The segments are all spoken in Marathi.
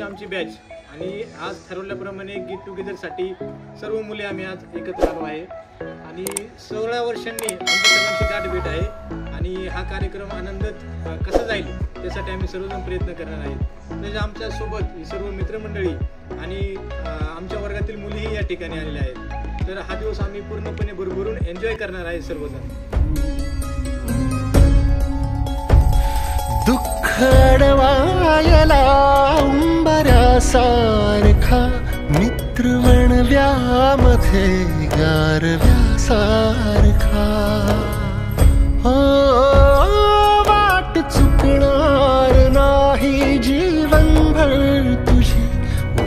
आमची बॅच आणि आज ठरवल्याप्रमाणे गेट टुगेदरसाठी सर्व मुले आम्ही आज एकत्र आलो आहे आणि 16 वर्षांनी आमची सर्वांची गाठ भेट आहे आणि हा कार्यक्रम आनंदात कसा जाईल त्यासाठी आम्ही सर्वजण प्रयत्न करणार आहेत। म्हणजे आमच्या सोबत सर्व मित्रमंडळी आणि आमच्या वर्गातील मुलीही या ठिकाणी आलेल्या आहेत, तर हा दिवस आम्ही पूर्णपणे भरभरून एन्जॉय करणार आहे सर्वजण। दुःख अडवायला उंबऱ्यासारखा मित्र वणव्यामध्ये गारव्यासारखा हो वाट चुकणार नाही जीवनभर तुझी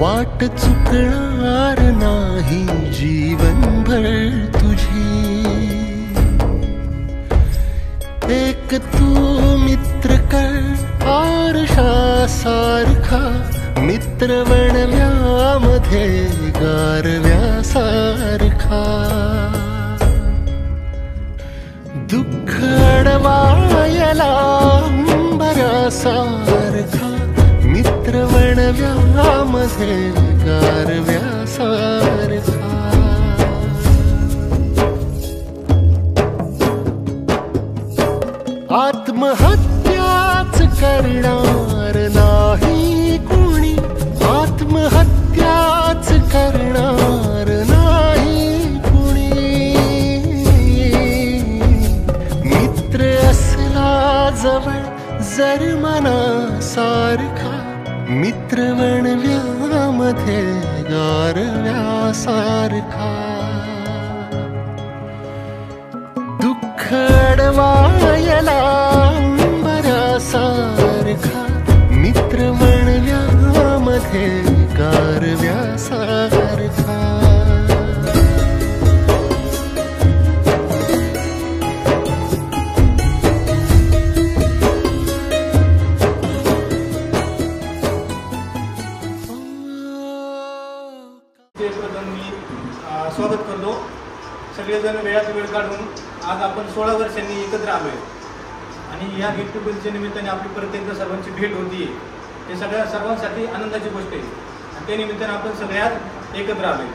वाट चुकणार नाही जीवनभर तुझी एक तू मित्र कर आरशा सारखा मित्र वणव्यामध्ये गारव्यासारखा दुःख अडवायला उंबऱ्यासारखा मित्र वणव्यामध्ये गारव्यासारखा आत्महत्याच करणार नाही कुणी आत्महत्याच करणार नाही कुणी मित्र असला जवळ जर मनासारखा मित्र वणव्यामध्ये गारव्यासारखा दुःख अडवायला उंबऱ्यासारखा मित्र वणव्यामध्ये गारव्यासारखा स्वागत करतो। सगळेजण वेळात वेळ काढून आज आपण 16 वर्षांनी एकत्र आलोय आणि या गेट टुगेदरच्या निमित्ताने आपली परत एकदा सर्वांची भेट होतीये। ते सर्वांसाठी आनंदाची गोष्ट आहे आणि त्या निमित्ताने आपण सगळ्यात एकत्र आलोय।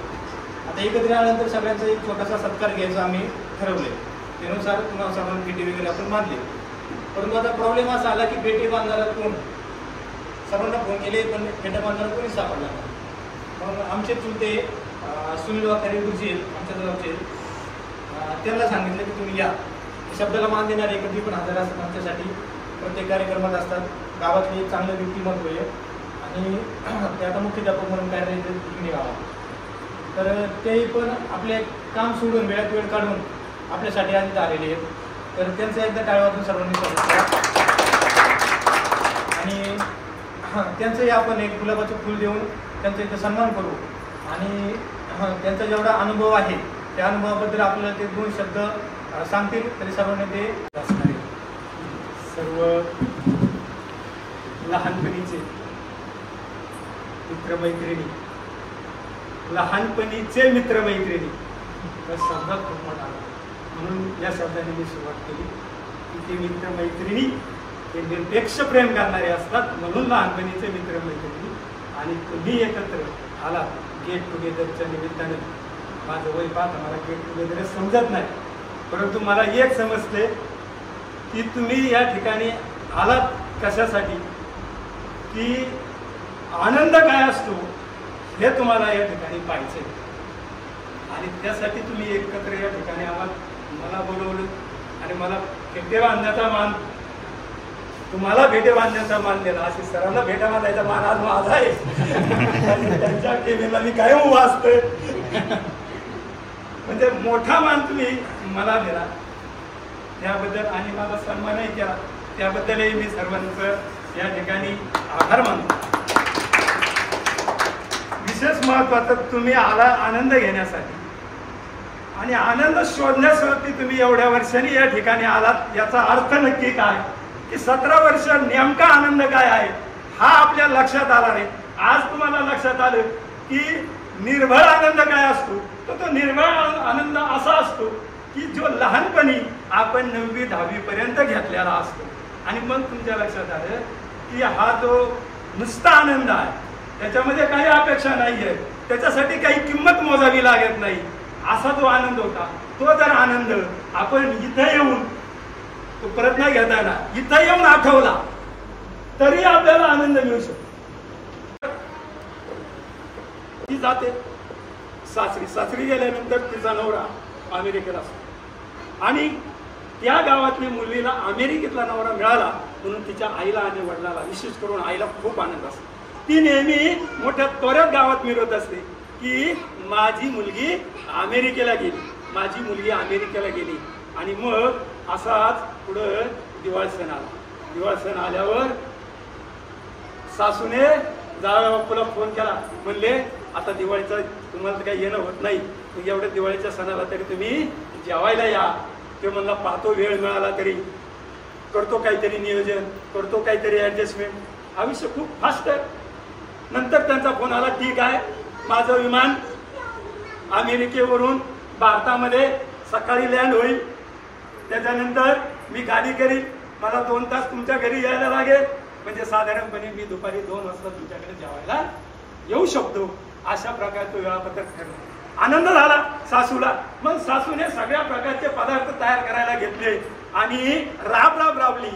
आता एकत्र आल्यानंतर सगळ्यांचा एक छोटासा सत्कार घ्यायचा आम्ही ठरवलंय, त्यानुसार तुम्हाला सर्वांना भेटी वगैरे आपण बांधले। परंतु आता प्रॉब्लेम असा आला की भेटी बांधायला कोण, सर्वांना फोन केले पण भेटा बांधायला कोणीच सापडला नाही। मग आमचे चुलते सुनील वाखारे गुरुजी आमच्या गावचे, त्यांना सांगितलं की तुम्ही या, शब्दाला मान देणारे कधी पण हजर असतात आमच्यासाठी, प्रत्येक कार्यक्रमात असतात। गावातले एक चांगलं व्यक्तिमत्व आहे आणि ते आता मुख्याध्यापक म्हणून कार्यरत तिकडे गावात, तर तेही पण आपले काम सोडून वेळात वेळ काढून आपल्यासाठी आधीच आलेले आहेत। तर त्यांचं एकदा टाळ्या वाजून सर्वांनी स्वागत करा आणि त्यांचंही आपण एक गुलाबाचं फूल देऊन त्यांचा इथं सन्मान करू आणि त्यांचा जेवढा अनुभव आहे त्या अनुभवाबद्दल आपल्याला ते 2 शब्द सांगतील तरी सर्वांनी ते असणार आहे। सर्व लहानपणीचे मित्रमैत्रिणी लहानपणीचे मित्रमैत्रिणी या शब्दात खूप मोठा आला. म्हणून या शब्दाने मी सुरुवात केली की ते मित्रमैत्रिणी हे निरपेक्ष प्रेम करणारे असतात, म्हणून लहानपणीचे मित्रमैत्रिणी. आणि तुम्ही एकत्र आलात गेट टुगेदरच्या निमित्ताने. माझं वय पाहता मला गेट टुगेदर समजत नाही, परंतु मला एक समजते की तुम्ही या ठिकाणी आलात कशासाठी, की आनंद काय असतो हे तुम्हाला या ठिकाणी पाहिजे. आणि त्यासाठी तुम्ही एकत्र या ठिकाणी मला बोलवलं आणि मला भेटे बांधण्याचा मान, तुम्हाला भेटे बांधण्याचा मान दिला. अशी सरांना भेटा बांधायचा मान आज माझा आहे. त्यांच्या टीव्हीला मी काय उभा असतोय, म्हणजे मोठा मान तुम्ही मला दिला त्याबद्दल आणि माझा सन्मानही केला त्याबद्दलही मी सर्वांचं या ठिकाणी आभार मानतो. विशेष महत्वाचं तुम्ही आला आनंद घेण्यासाठी आणि आनंद शोधण्यासाठी तुम्ही एवढ्या वर्षांनी या ठिकाणी आलात. याचा अर्थ नक्की काय की 17 वर्ष नेमका आनंद काय आहे हा आपल्या लक्षात आला नाही. आज तुम्हाला लक्षात आलं की निर्भळ आनंद काय असतो. तो निर्भळ आनंद असा असतो की जो लहानपणी आपण 9वी 10वी पर्यंत घेतलेला असतो. आणि मग तुमच्या लक्षात आलं की हा जो नुसता आनंद आहे, त्याच्यामध्ये काही अपेक्षा नाही आहे, त्याच्यासाठी काही किंमत मोजावी लागत नाही, असा जो आनंद होता. तो जर आनंद आपण इथं येऊन तो परत नाही घेता येणार, इथं येऊन आठवला तरी आपल्याला आनंद मिळू शकतो. ती जाते सासरी गेल्यानंतर तिचा नवरा अमेरिकेला असतो आणि त्या गावातल्या मुलीला अमेरिकेतला नवरा मिळाला म्हणून तिच्या आईला आणि वडिलाला, विशेष करून आईला खूप आनंद असतो. ती नेहमी मोठ्या तोऱ्यात गावात मिळवत असते की माझी मुलगी अमेरिकेला गेली, माझी मुलगी अमेरिकेला गेली. आणि मग असाच पुढं दिवाळी सण आला. दिवाळी सण आल्यावर सासूने जावया बापूला फोन केला, म्हणले आता दिवाळीचं तुम्हाला तर काही येणं होत नाही, एवढ्या दिवाळीच्या सणाला तरी तुम्ही जेवायला या. ते म्हणला पाहतो वेळ मिळाला तरी करतो काहीतरी नियोजन, करतो काहीतरी ऍडजस्टमेंट. आयुष्य खूप फास्ट आहे. नंतर त्यांचा फोन आला, ठीक आहे माझं विमान अमेरिकेवरून भारतामध्ये सकाळी लँड होईल, त्याच्यानंतर मी गाडी करीन, मला 2 तास तुमच्या घरी यायला लागेल, म्हणजे साधारणपणे मी दुपारी 2 वाजता तुमच्याकडे जेवायला येऊ शकतो. अशा प्रकारचं वेळापत्रक ठरलं. आनंद झाला सासूला. मग सासूने सगळ्या प्रकारचे पदार्थ तयार करायला घेतले आणि राबली.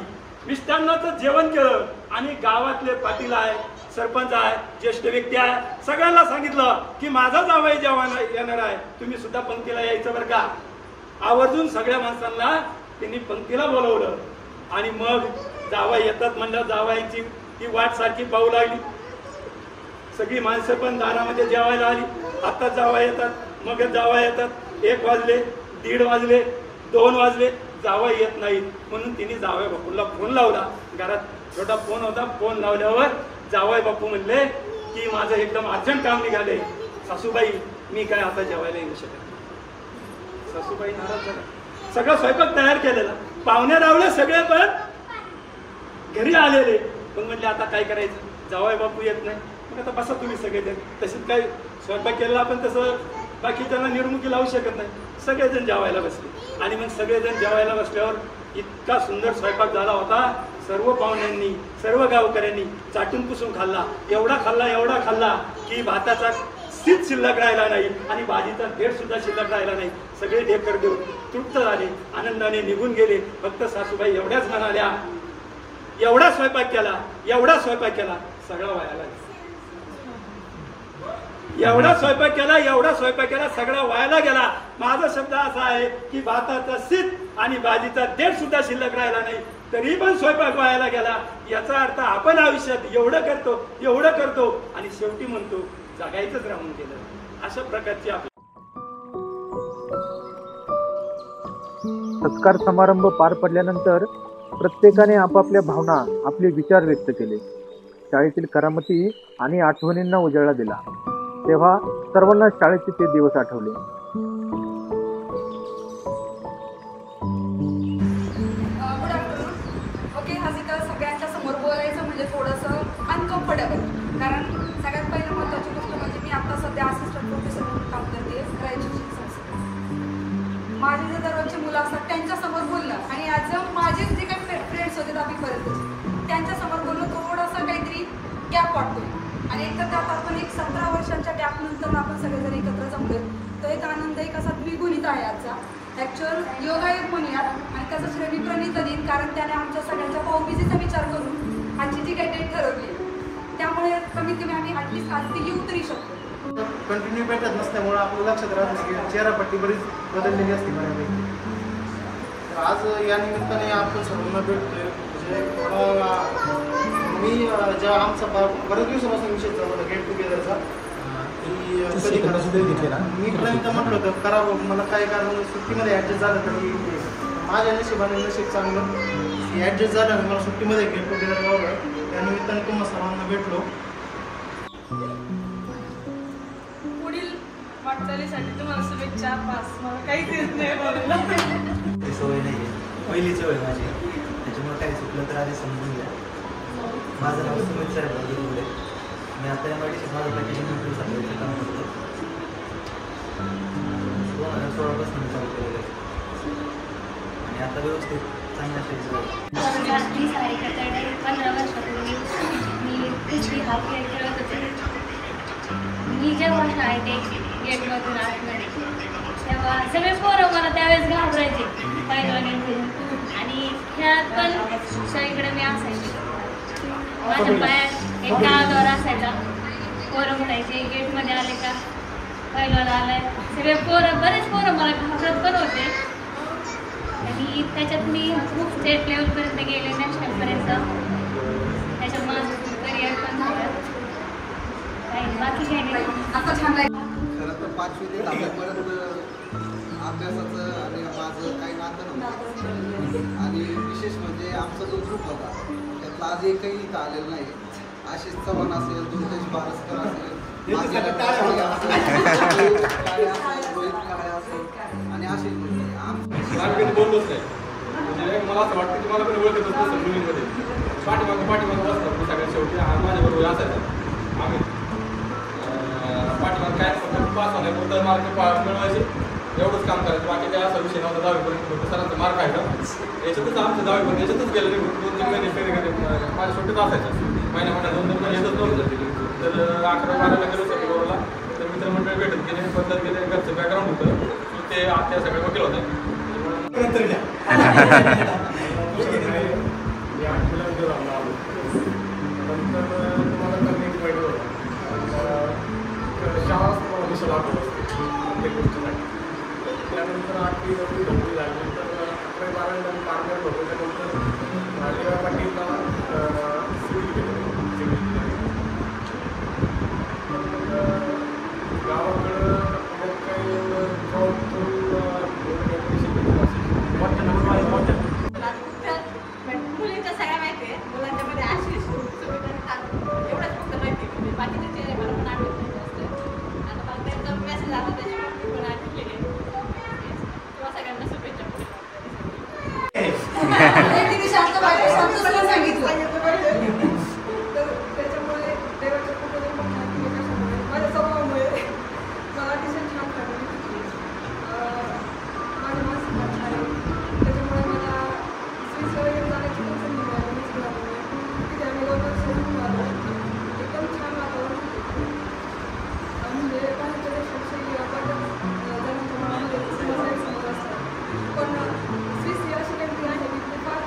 मिष्टान्नाचं जेवण केलं आणि गावातले पाटील आहे, सरपंच आहे, ज्येष्ठ व्यक्ती आहे, सगळ्यांना सांगितलं की माझा जावई जेवण येणार आहे, तुम्ही सुद्धा पंक्तीला यायचं बरं का. आवर्जून सगळ्या माणसांना त्यांनी पंक्तीला बोलवलं. आणि मग जावई येतात म्हणलं, जावयाची ती वाट सारखी पाहू लागली. सगळी माणसं पण दारामध्ये जेवायला आली. आता जावई येतात, मग जावई येतात. 1 वाजले, 1:30 वाजले, 2 वाजले, जावई येत नाहीत. म्हणून तिने जावई बापूला फोन लावला. घरात छोटा फोन होता. फोन लावल्यावर जावई बापू म्हणले की माझं एकदम अर्जंट काम निघाले, सासूबाई मी काय आता जेवायला येऊ शकत नाही. सासूबाई नाराज झाल्या. सगळं स्वयंपाक तयार केलेला, पाहुणे रावले सगळे पण घरी आलेले. मग म्हणले आता काय करायचं, जावई बापू येत नाही, मग आता बसा तुम्ही सगळेजण. तसेच काय स्वयंपाक केलेला आपण तसं बाकीच्यांना निर्मुखी लावू शकत नाही. सगळेजण जेवायला बसले आणि मग सगळेजण जेवायला बसल्यावर इतका सुंदर स्वयंपाक झाला होता. सर्व पाहुण्यांनी, सर्व गावकऱ्यांनी चाटून पुसून खाल्ला. एवढा खाल्ला की भाताचा सीत शिल्लक राहिला नाही आणि भाजीचा ढेर सुद्धा शिल्लक राहिला नाही. सगळे ढेकर देऊन तृप्त झाले, आनंदाने निघून गेले. फक्त सासूबाई एवढ्याच म्हणाल्या, एवढा स्वयंपाक केला सगळा वाया गेला. एवढा स्वयंपाक केला सगळा वायाला गेला. माझा शब्द असा आहे की भाताचा सीत आणि भाजीचा ढेर सुद्धा शिल्लक राहिला नाही, तरी पण स्वयंपाक वायाला गेला. याचा अर्थ आपण आयुष्यात एवढं करतो आणि शेवटी म्हणतो जगायचंच राहून गेलं. अशा प्रकारची आपली सत्कार समारंभ पार पडल्यानंतर प्रत्येकाने आपापल्या भावना, आपले विचार व्यक्त केले. शाळेतील करामती आणि आठवणींना उजाळा दिला. तेव्हा सर्वांना शाळेचे ते दिवस आठवले. Good afternoon. ओके, आज इथं सगळ्यांच्या समोर बोलायचं म्हणजे थोडंसं अनकम्फर्टेबल, कारण सगळ्यात पहिलं महत्त्वाची गोष्ट म्हणजे मी आता सध्या असिस्टंट प्रोफेसर मुलं असतात त्यांच्यासमोर बोलणं आणि ॲज माझे जे काही फ्रेंड्स होते दहावीपर्यंत त्यांच्यासमोर बोलणं थोडंसं काहीतरी गॅप वाटतो आणि एकत्र आता आपण एक 17 वर्षांच्या गॅपनंतर आपण सगळेजण एकत्र जमलो. तो एक आनंद एक असा द्विगुणित आहे आजचा. ॲक्च्युअल योगायोग म्हणूयात आणि त्याचं श्रेय मी प्रणित देईन कारण त्याने आमच्या सगळ्यांच्या भाऊबीजेचा विचार करून आजची जी काही डेट ठरवली त्यामुळे कमीत कमी आम्ही ॲटलिस्ट आज ती येऊ तरी शकतो. कंटिन्यू भेटत नसल्यामुळे आपलं लक्षात राहत नाही की चेहरापट्टी बरीच बदललेली असते बऱ्यापैकी. तर आज या निमित्ताने आपण सर्वांना भेटतोय. म्हणजे मी ज्या आमचा बऱ्याच दिवसापासून विषय चालू होता गेट टुगेदरचा कधी करा मी पर्यंत म्हटलं होतं करावं मला काय कारण सुट्टीमध्ये ॲडजस्ट झालं तरी माझ्या नशिबाने नशीब चांगलं ॲडजस्ट झालं मला सुट्टीमध्ये गेट टुगेदर लावलं त्या निमित्ताने तुम्हाला सर्वांना भेटलो. पुढील वाटचालीसाठी तुम्हाला शुभेच्छा. पास मला काहीच येत नाही बोलायला. सवय नाही आहे पहिली सवय माझी त्याच्यामुळे काही चुकलं तर आधी समजून घ्या. माझं नाव सुमित साहेब पुढे मी आता या माझी माझं पॅकेजिंग कंट्रोल साखळीचं काम करतो. 2016 पासून चालू केलेलं आहे आणि आता व्यवस्थित चांगल्या स्टेजवर. मी सारिका तडे 15 वर्षापूर्वी मी पिशवी हाफ खेळ खेळत होते. मी जेव्हा शाळेत यायची गेटमधून आतमध्ये तेव्हा सगळे पोरं मला त्यावेळेस घाबरायचे पैलवानी आणि खेळात पण सगळीकडे मी असायचे. माझ्या पायात एक काळा दोरा असायचा. पोरं म्हणायचे गेटमध्ये आले का पैलवान आलाय. सगळे पोरं बरेच पोरं मला घाबरत पण होते आणि त्याच्यात मी खूप स्टेट लेवलपर्यंत गेले नॅशनलपर्यंत. त्याच्यात माझं करिअर पण झालं काही बाकी काही नाही. आता छान लागेल. खरं तर 5वी ते 10वीपर्यंत अभ्यासाचं आणि माझं काही नातं नव्हतं आणि विशेष म्हणजे आमचा जो ग्रुप होता त्यातला आज एकही इथं आलेलं नाही. आशिष चव्हाण असेल दुर्गेश बारसकर असेल रोहित काळे असेल आणि आशिष आम्ही कधी बोललोच नाही. म्हणजे मला असं वाटतं की मला पण ओळखत असतं मुलींमध्ये पाठीमागं बसतात सगळ्यात शेवटी माझ्याबरोबर असायचं. आम्ही पाठीमाग काय पास होण्यापुरतं मार्क मिळवायचे एवढंच काम करायचं. बाकी काय असा विषय नव्हता. 10वीपर्यंत फक्त सरांचा मार्क आहे का याच्यातच आमचं 10वीपर्यंत याच्यातच गेलं नाही. 2-3 महिने फेरी माझ्या सुट्टीत असायच्या महिन्या 2-2 महिने येतच नव्हतं. तर 11-12ला गेलो सगळीला तर मित्रमंडळ भेटत गेले पद्धत गेले. घरचं बॅकग्राऊंड होतं ते आत्या सगळे वकील होते. शाळा तुम्हाला दिशा लागत असते प्रत्येक गोष्टीसाठी. त्यानंतर 8वी 9वी 10वी झाल्यानंतर 11वी 12वी पार्लर होतं. त्यानंतर लेवा पाटीलला सिव्हिल केलं. गावाकडं मग काही जॉब मुलींच्या सगळ्या माहिती आहे. मुलांच्या मध्ये आशिष एवढंच फक्त माहिती म्हणजे बाकीचे चेहरे मला पण आठवत नाही जास्त. आता मला त्यांचा मेसेज आला त्याच्यामुळे पण आठवलेले किंवा सगळ्यांना शुभेच्छा तिने शांत बाहेर शांत सगळं सांगितलं. तर त्याच्यामुळे देवाच्या कृपेने माझ्या स्वभावामुळे मला अतिशय छान फॅमिली भेटली. माझ्या मानसिक छान आहे. त्याच्यामुळे मला स्विसवर जाण्याची पण संधी मिळाली. तिथे आम्ही 2 वर्ष राहून आलो. एकदम छान वातावरण होतं. म्हणजे बाहेरच्या देशाविषयी आपण जणांच्या मनामध्ये समोर असतात पण स्विस ही अशी कंट्री आहे की ते फार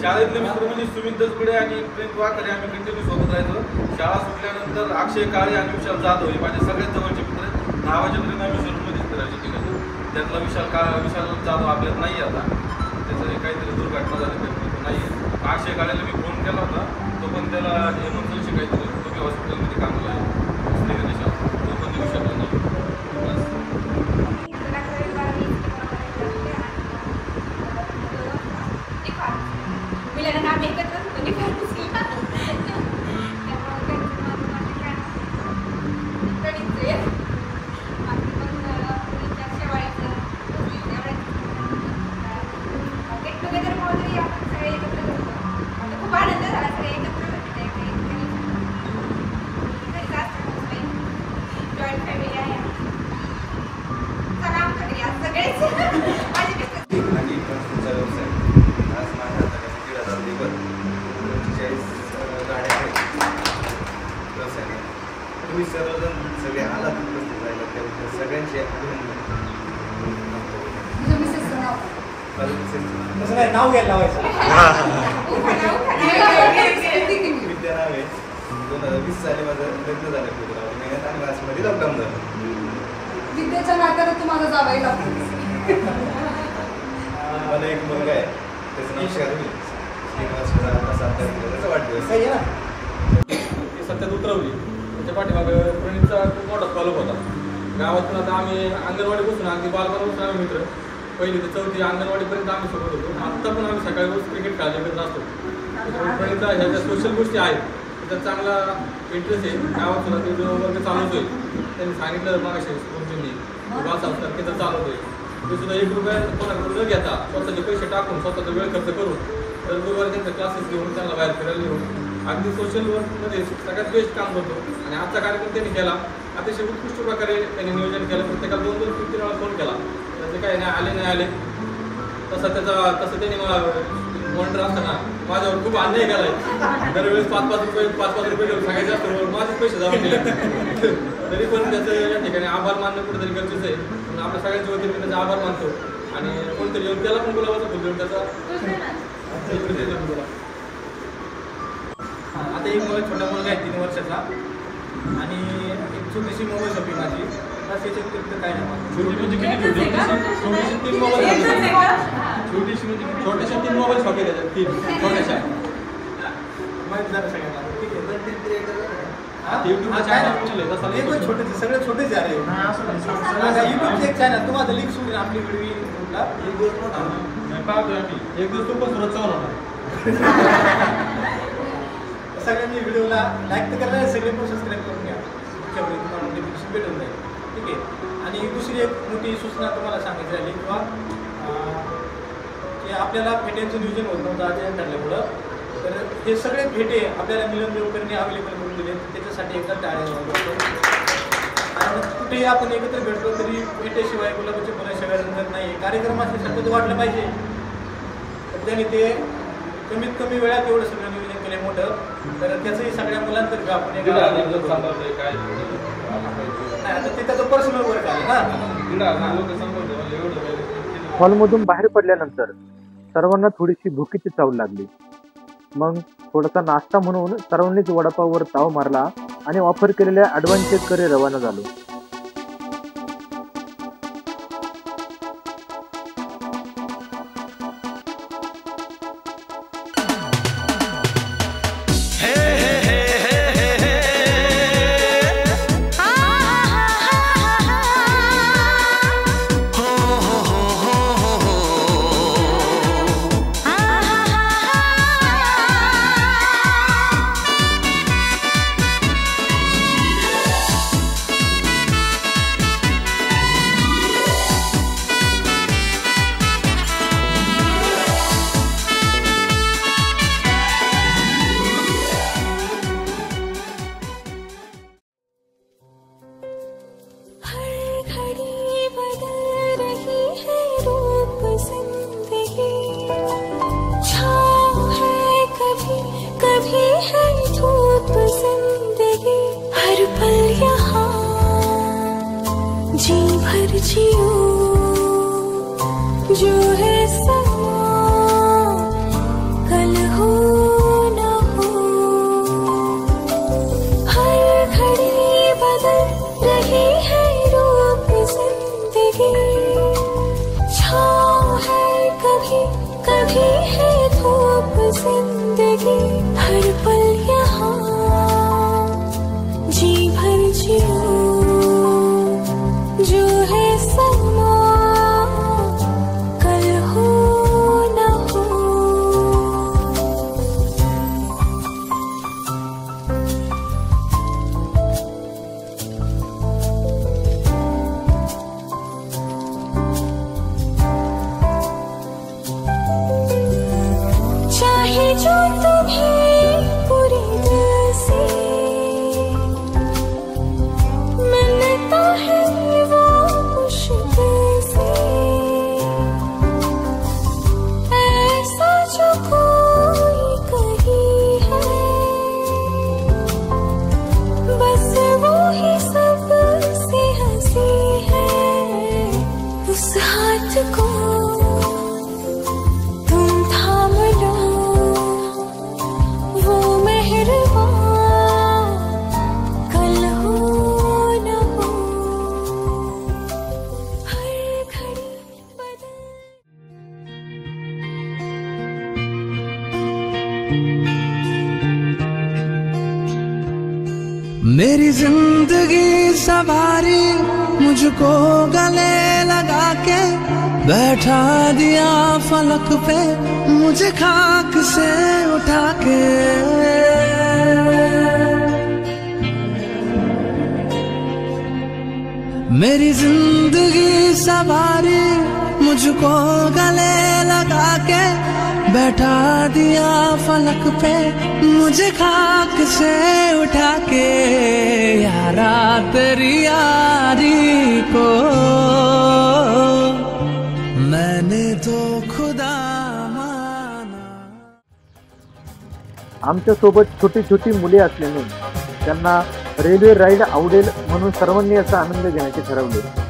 शाळेतले मित्र म्हणजे सुमित दसगुडे आणि प्रिंट वाकरे आम्ही कंटिन्यू सोबत राहायचो. शाळा सुटल्यानंतर अक्षय काळे आणि विशाल जाधव हे माझे सगळ्यात जवळचे मित्र. 10 वाजेपर्यंत आम्ही सुरूमध्येच करायचो तिकडे. त्यातला विशाल जाधव आपल्यात नाही आता. त्याचं काहीतरी दुर्घटना झाली तर नाही आहे. अक्षय काळेला मी फोन केला होता. तो पण त्याला एमर्जन्सी काहीतरी तुम्ही हॉस्पिटलमध्ये कामाला आहे तो पण देऊ शकला नाही. मिळालं आम्ही एकत्र गेट टुगेदर तरी आपण सगळे एकत्र करतो. खूप आनंद झाला सगळे एकत्र घरी तुम्ही सर्वजण सगळे आलात उपस्थित राहिला त्याबद्दल सगळ्यांचे अभिनंदन. तुझं मिसेसचं नाव तसं नाही, नाव घ्यायला लावायचं. विद्या नाव आहे. 2020 साली माझं लग्न झालं फेब्रुवारी महिन्यात आणि मार्चमध्ये लॉकडाऊन झालं. विद्येच्या नात्यानं तू माझा जावई लागतो. मला एक मुलगा आहे, त्याचं नाव शार्विल. 1 वर्षाचा आता 7 तारखेला त्याचा वाढदिवस. काही आहे ना ती सत्यात उतरवली. त्याच्या पाठीमागं प्रणीतचा खूप मोठा फॉलोअप होता. गावातून आता आम्ही अंगणवाडीपासून अगदी बालपणापासून आम्ही मित्र, पहिली ते 4थी अंगणवाडीपर्यंत आम्ही सोबत होतो. आत्ता पण आम्ही सकाळी रोज क्रिकेट खेळायला करत असतो. त्याच्यामुळे प्रणीतचा ह्या ज्या सोशल गोष्टी आहेत त्याच्यात चांगला इंटरेस्ट आहे. गावात सुद्धा ते जो वर्ग चालवतो आहे, त्यांनी सांगितलं मागाशी स्कूलची बालसंस्कार केंद्र चालवतोय. ते सुद्धा 1 रुपया कोणाकडून न घेता स्वतःचे पैसे टाकून स्वतःचा वेळ खर्च करून तर गुरुवारी त्यांचे क्लासेस घेऊन त्यांना बाहेर फिरायला घेऊन अगदी सोशल वर्कमध्ये सगळ्यात बेस्ट काम करतो. आणि आजचा कार्यक्रम त्यांनी केला अतिशय उत्कृष्ट प्रकारे त्यांनी नियोजन केलं. प्रत्येकाला 2-2 3 वेळा फोन केला. त्याचे काय नाही आले तसं त्यांनी वंडर असताना माझ्यावर खूप अन्याय केलाय. दरवेळेस 5-5 रुपये घेऊन सांगायचे असतो, माझेच पैसे जमा केले. तरी पण त्याचं या ठिकाणी आभार मानणं कुठेतरी गरजेचं आहे. म्हणून आपल्या सगळ्यांच्या वतीने मी त्याचा आभार मानतो. आणि कोणतरी येऊन त्याला पण बोलावायचं बोलून त्याचा आता एक मला छोटा मुलगा आहे 3 वर्षाचा आणि एक छोटीशी मोबाईल शॉपी माझी. बस याच्या व्यतिरिक्त काय नाही. छोटी म्हणजे किती छोटीशी 3 मोबाईल छोटीशी म्हणजे छोट्याशा 3 मोबाईल शॉप आहे त्याच्यात 3 छोट्याशा माहिती झालं सगळ्यांना. ठीक आहे. युट्यूब छोटे सगळे छोटेच आहे. युट्यूबचे एक चॅनल तुम्हाला लिंक सुरू आपली व्हिडिओ ग्रुपला पाहतोय आम्ही. एक दिवस तो पण सुरत चालू होणार. सगळ्यांनी व्हिडिओला लाईक तर करायला सगळे पण सबस्क्राईब करून घ्या. पुढच्या वेळी तुम्हाला नोटिफिकेशन भेटून जाईल. ठीक आहे. आणि दुसरी एक मोठी सूचना तुम्हाला सांगायची राहिली किंवा की आपल्याला भेटायचं नियोजन होत नव्हतं आज ठरल्यामुळं. तर हे सगळे भेटे आपल्याला मिलन देवकरने अवेलेबल करून दिले. त्याच्यासाठी एकदा टाळ्या. आणि कुठेही आपण एकत्र भेटलो तरी भेटेशिवाय गुलाबाचे फुलाशिवाय रंगत नाही. कार्यक्रम असल्यासारखं वाटलं पाहिजे. त्याने ते कमीत कमी वेळात एवढं सगळं नियोजन केलं मोठं. तर त्याचंही सगळ्या मुलांतर्फे आपण आता ते त्याचं पर्सनल वर्क आहे ना. हॉलमधून बाहेर पडल्यानंतर सर्वांना थोडीशी भुकीची चाव लागली. मग थोडासा नाश्ता म्हणून सर्वांनीच वडापाववर ताव मारला आणि ऑफर केलेल्या ॲडव्हान्स चेककडे रवाना झालो. मिलता है वो मेरी जिंदगी सवारी मुझको गले लगा के बैठा दिया फलक पे मुझे खाक से उठा के। मेरी जिंदगी सवारी मुझको गले लगा के बैठा दिया फलक पे मुझे खाक से उठा के। यारा तेरी यारी को मैंने तो खुदा माना। आमच्या सोबत छोटी छोटी मुले असल्याने त्यांना रेल्वे राईड आवडेल म्हणून सर्वांनी याचा आनंद घेण्याचे ठरवले।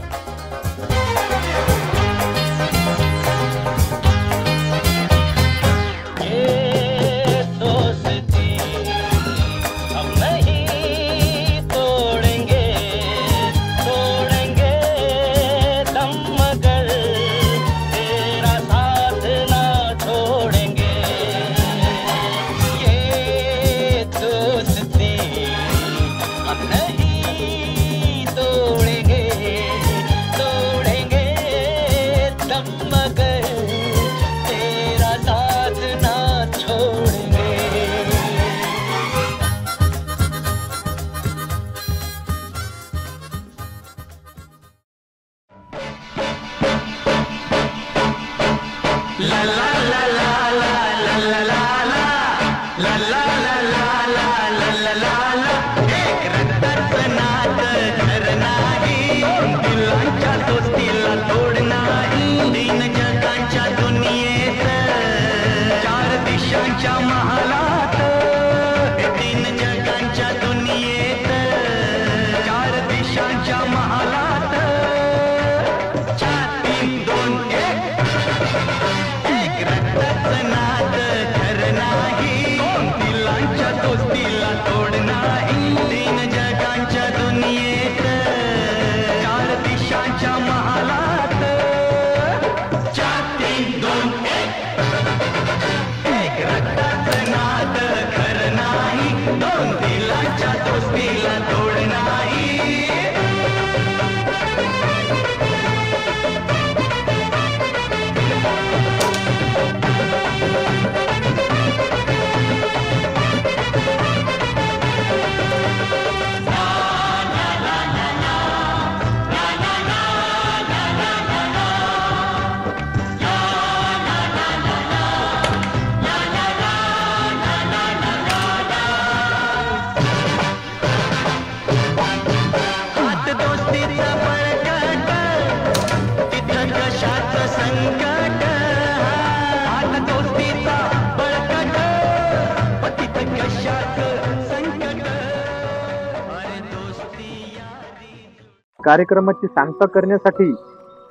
कार्यक्रमाची सांगता करण्यासाठी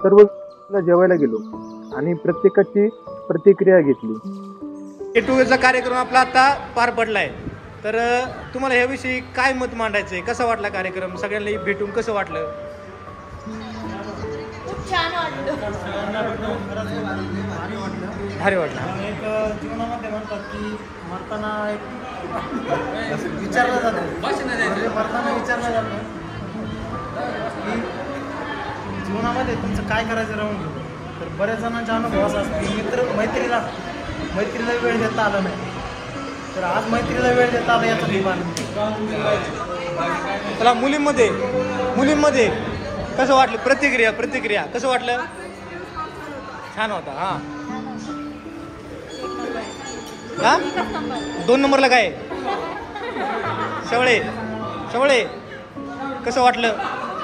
सर्व जेवायला गेलो आणि प्रत्येकाची प्रतिक्रिया घेतली। गेट टुगेदरचा कार्यक्रम आपला आता पार पडलाय, तर तुम्हाला ह्याविषयी काय मत मांडायचंय? कसा वाटला कार्यक्रम? सगळ्यांना भेटून कसं वाटलं? खूप छान वाटलं, भारी वाटलं। एक जीवनामध्ये म्हणतात की मरताना एक विचारलं जातं, मरताना विचारलं जातं की जीवनामध्ये तुमचं काय करायचं राहून गेलं। तर बऱ्याच जणांच्या अनुभव असा असतो की मैत्रीला वेळ देता आला नाही, तर आज मैत्रीला वेळ देता आला याचा अभिमान। चला, मुलींमध्ये कसं वाटलं? प्रतिक्रिया कसं वाटलं? छान होता। हा 2 नंबरला काय? शेवळे कसं वाटलं?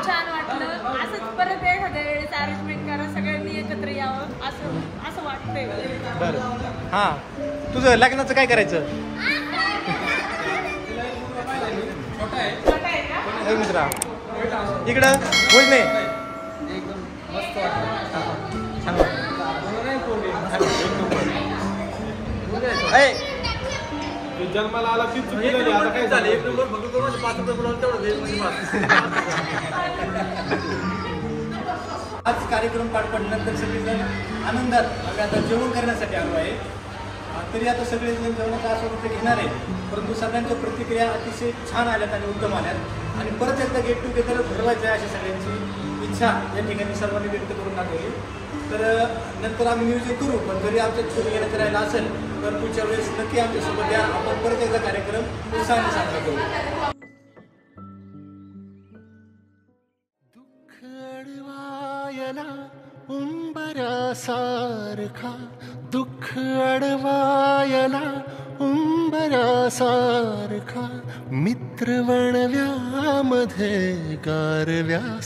छान वाटलं। असंच परत एखाद्या वेळेस अरेंजमेंट करा, सगळ्यांनी एकत्र यावं असं वाटतंय। बरं, हां, तुझं लग्नाचं काय करायचं? मित्रा इकडं बोल नाही, छान जन्माला आला ती चुकी झाली, आता काय झालं? 1 नंबर फक्त करून 5 रुपये बोलावलं तेवढं आज कार्यक्रम पार पडल्यानंतर सगळेजण आनंदात आम्ही आता जेवण करण्यासाठी आलो आहे। तरी आता सगळेजण जेवणाचा आस्वाद घेणार आहे, परंतु सगळ्यांच्या प्रतिक्रिया अतिशय छान आल्यात आणि उत्तम आल्यात आणि परत एकदा गेट टुगेदर ठरवायचं आहे अशी सगळ्यांची इच्छा या ठिकाणी सर्वांनी व्यक्त करून दाखवली. तर नंतर आम्ही नियोजन करू, पण जरी आमच्या तुम्ही येण्यात राहिला असेल तर पुढच्या वेळेस नक्की आमच्यासोबत या. आपण परत एकदा कार्यक्रम उत्साहाने साजरा करू. दुःख अडवायला उंबरासारखा, दुःख अडवायला उंबरासारखा, मित्र वणव्यामध्ये गारव्यासारखा.